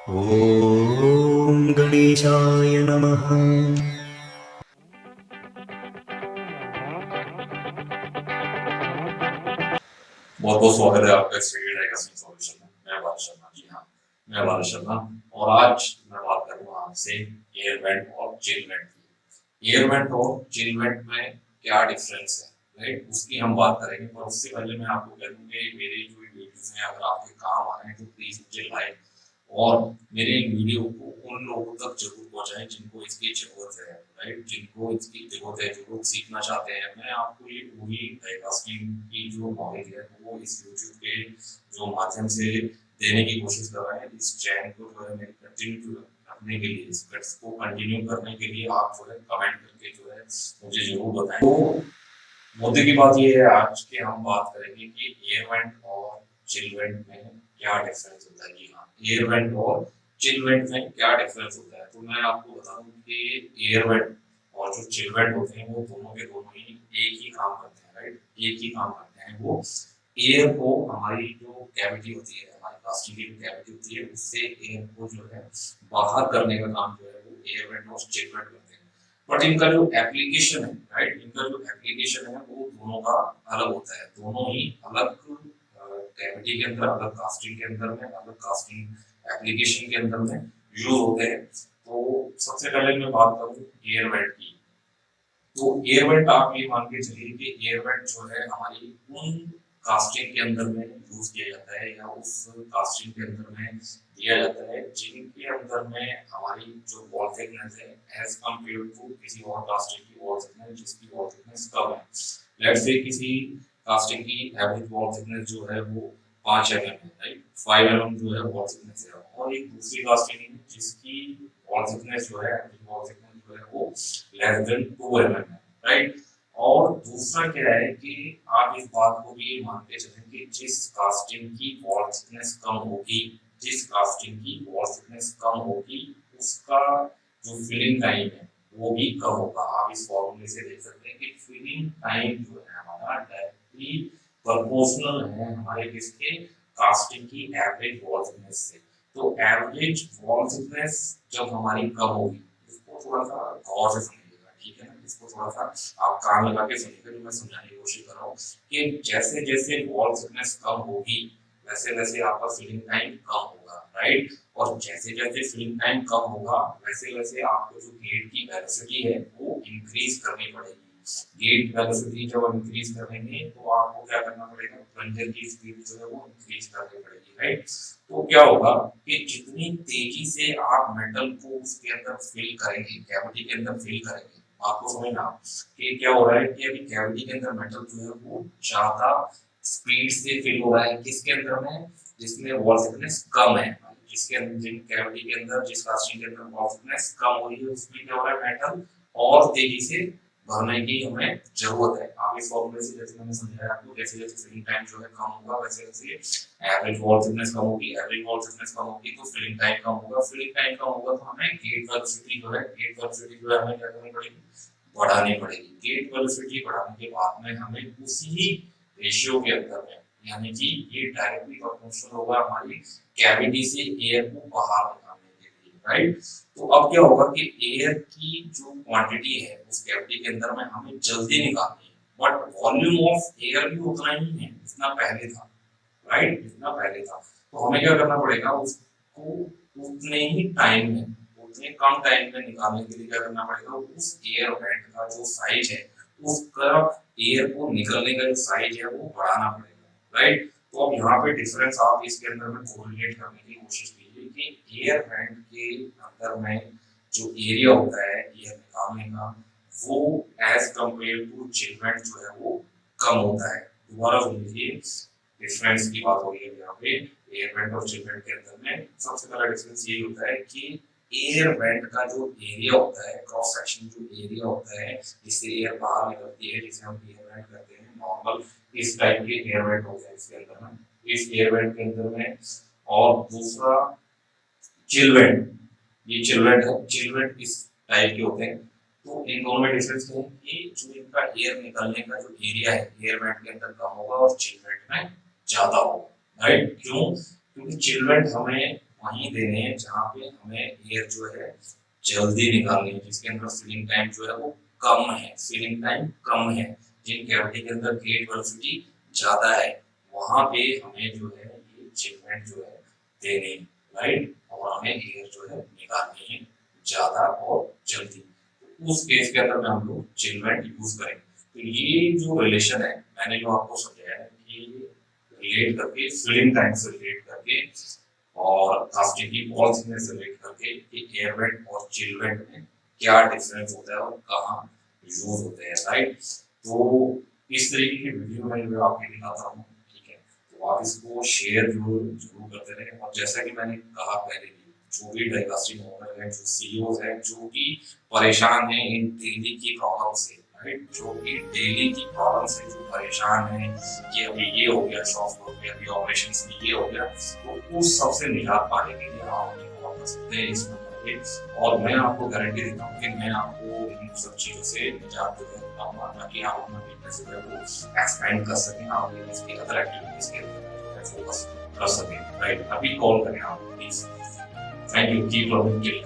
ओम गणेशाय नमः। बहुत बहुत स्वागत है आपका स्टडी डाई कास्टिंग सॉल्यूशन में। मैं बाल शर्मा, जी हाँ, मैं बाल शर्मा। और आज मैं बात करूँगा आपसे एयर वेंट और चिल वेंट की। एयर वेंट और चिल वेंट में क्या डिफरेंस है, राइट, उसकी हम बात करेंगे। पर उससे पहले मैं आपको कह दूँ कि मेरी जो वीडियोज़ हैं अगर आपके काम आ रहे हैं तो प्लीज़ मुझे लाइक और मेरे वीडियो को उन लोगों तक जरूर पहुंचाएं जिनको इसकी जरूरत है, राइट, जिनको इसकी जरूरत है, जो लोग सीखना चाहते हैं। मैं आपको ये पूरी डाइकास्टिंग की जो नॉलेज है वो इस यूट्यूब के जो माध्यम से देने की कोशिश कर रहे हैं। इस चैनल को जो है मेरे कंटिन्यू रखने के लिए, इस कट्स को कंटिन्यू करने के लिए आप जो है कमेंट करके जो है मुझे जरूर बताएं। तो मुद्दे की बात यह है आज के हम बात करेंगे कि एयर वेंट और चिल वेंट में क्या डिफरेंस होता है। जी हाँ, एयर वेंट और चिल वेंट में क्या डिफरेंस होता है। तो मैं आपको बता दूं कि एयर वेंट और जो चिल वेंट होते हैं वो दोनों के दोनों ही एक ही काम करते हैं, राइट, एक ही काम करते हैं। वो एयर को, हमारी जो कैविटी होती है, हमारी प्लास्टिक की जो कैविटी होती है, उससे एयर को जो है बाहर करने का काम जो है वो एयर वेंट और चिल वेंट करते हैं। बट इनका जो एप्लीकेशन है, राइट, इनका जो एप्लीकेशन है वो दोनों का अलग होता है। दोनों ही अलग कैविटी के अंदर, अलग कास्टिंग के अंदर में, अलग कास्टिंग एप्लीकेशन के अंदर में यूज होते हैं। तो सबसे पहले मैं बात करूं एयर वेंट की। तो एयर वेंट आप ये मान के चलिए कि एयर वेंट जो है हमारी उन कास्टिंग के अंदर में यूज किया जाता है या उस कास्टिंग के अंदर में दिया जाता है जिनके अंदर में हमारी जो वॉल थिकनेस है एज कंपेयर टू किसी और कास्टिंग की वॉल थिकनेस जिसकी वॉल थिकनेस कम है। लेट्स से किसी कास्टिंग की एवरेज वॉल थिकनेस जो है वो 5 mm है, राइट, 5 mm जो है वॉल थिकनेस है। और एक दूसरी कास्टिंग है जिसकी वॉल थिकनेस जो है, एवरेज वॉल थिकनेस जो है वो लेस देन 2 mm है, राइट। और दूसरा क्या है कि आप इस बात को भी मानते चलें कि जिस कास्टिंग की वॉल थिकनेस कम होगी, जिस कास्टिंग की वॉल थिकनेस कम होगी, उसका जो फिलिंग टाइम है वो भी कम होगा। आप इस फॉर्मूले से देख सकते हैं कि फिलिंग टाइम जो है हमारा डायरेक्टली प्रोपोर्शनल है हमारे किसके, कास्टिंग की एवरेज वॉल थिकनेस से। तो एवरेज वॉल थिकनेस जब हमारी कम होगी, इसको थोड़ा सा गौर से समझिएगा, ठीक है ना, इसको थोड़ा सा आप कान लगा के सुनिएगा जो मैं समझाने की कोशिश कर रहा हूँ। कि जैसे जैसे वॉल थिकनेस कम होगी वैसे वैसे आपका फिलिंग टाइम कम होगा, राइट। और जैसे जैसे फिलिंग टाइम कम होगा वैसे वैसे आपको जो गेट की वेलोसिटी है वो इंक्रीज करनी पड़ेगी। गेट वेलोसिटी जब इंक्रीज करेंगे तो आपको क्या करना पड़ेगा, प्लंजर की स्पीड जो है वो इंक्रीज करनी पड़ेगी, राइट। तो क्या होगा कि जितनी तेजी से आप मेटल को उसके अंदर फिल करेंगे, कैविटी के अंदर फिल करेंगे, आपको समझना कि क्या हो रहा है कि अभी कैविटी के अंदर मेटल जो है वो ज्यादा स्पीड से फिल हो रहा है किसके अंदर में, जिसमें वॉल थिकनेस कम है। जिसके अंदर, जिन कैविटी के अंदर, जिस कास्टिंग के अंदर वॉल थिकनेस कम हो रही है उसमें क्या हो रहा है, मेटल और तेजी से भरने की हमें जरूरत है। आप इस फॉर्मूले से, जैसे मैंने समझाया आपको, जैसे जैसे फिलिंग टाइम जो है कम होगा वैसे वैसे एवरेज वॉल थिकनेस कम होगी, एवरेज वॉल थिकनेस कम होगी तो फिलिंग टाइम कम होगा, फिलिंग टाइम कम होगा तो हमें गेट वेलोसिटी जो है, गेट वेलोसिटी जो है हमें क्या करनी पड़ेगी, बढ़ानी पड़ेगी। गेट वेलोसिटी बढ़ाने के बाद में हमें उसी रेशियो के अंदर में, यानी कि ये डायरेक्टली प्रोपोर्शनल होगा हमारी कैविटी से एयर को बाहर निकालने के लिए, राइट। तो अब क्या होगा कि एयर की जो क्वांटिटी है उस कैविटी के अंदर में हमें जल्दी निकालनी है, बट वॉल्यूम ऑफ एयर भी उतना ही है जितना पहले था, राइट, जितना पहले था। तो हमें क्या करना पड़ेगा, उसको उतने ही टाइम में, उतने कम टाइम में निकालने के लिए क्या करना पड़ेगा, उस एयर वेंट का जो साइज है, उसका एयर को निकलने का जो साइज है वो बढ़ाना पड़ेगा, राइट। तो अब यहाँ पे डिफरेंस आप इसके अंदर में कोरिलेट करने की कोशिश कीजिए कि एयर वेंट के अंदर में जो एरिया होता है एयर निकालने का वो as compare to chill vent जो है वो कम होता है। दोबारा सुन लीजिए, डिफरेंस की बात हो रही है यहाँ पे एयर वेंट और चिल वेंट के अंदर में। सबसे पहला डिफरेंस यही होता है कि एयर वेंट का जो एरिया होता है, क्रॉस सेक्शन जो एरिया होता है जिससे एयर बाहर निकलती है, जिसे हम एयर वेंट कहते हैं, नॉर्मल इस टाइप के एयर वेंट होते हैं इसके अंदर में, इस एयर वेंट के अंदर में। और दूसरा चिल वेंट, ये चिल वेंट है, चिल वेंट इस टाइप के होते हैं। तो इन दोनों में डिफरेंस है कि जो इनका एयर निकलने का जो एरिया है एयर वेंट के अंदर कम होगा और चिल वेंट में ज्यादा होगा, राइट। क्यों? क्योंकि चिल वेंट हमें वहीं देने हैं जहाँ पे हमें एयर जो है जल्दी निकालनी है, जिसके अंदर फिलिंग टाइम जो है वो कम है, फिलिंग टाइम कम है, जिन कैविटी के अंदर गेट वेलोसिटी ज्यादा है, वहां पे हमें जो है ये चिलमेंट जो है देने, राइट, और हमें एयर जो है निकालनी है ज्यादा और जल्दी। उस केस के अंदर में हम लोग चिलमेंट यूज करेंगे। तो ये जो रिलेशन है मैंने जो आपको समझाया है कि रिलेट करके फिलिंग टाइम से रिलेट करके और कास्टिंग की वॉल थिकनेस से रिलेट करके कि एयर वेंट और चिल वेंट में क्या डिफरेंस होता है और कहाँ यूज होते हैं, राइट। तो इस तरीके की वीडियो मैं जो आपको दिखाता हूँ, ठीक है, तो आप इसको शेयर जरूर करते रहें। और जैसा कि मैंने कहा पहले भी, जो भी डाई कास्टिंग ओनर है, जो सीईओ है, जो कि परेशान है इन डेली की प्रॉब्लम से, राइट, जो कि डेली की प्रॉब्लम से जो परेशान है कि अभी ये हो गया सॉफ्ट हो गया, अभी ऑपरेशंस में ये हो गया, तो उस सबसे निजात पाने के लिए आप हमें कॉल कर सकते हैं इस नंबर पे। और मैं आपको गारंटी देता हूँ कि मैं आपको इन सब चीज़ों से निजात दिला पाऊंगा, ताकि आप अपना बिजनेस जो है वो एक्सपेंड कर सकें, आप इसकी अदर एक्टिविटीज के अंदर फोकस कर सकें, राइट। अभी कॉल करें आप please. Thank you, keep learning till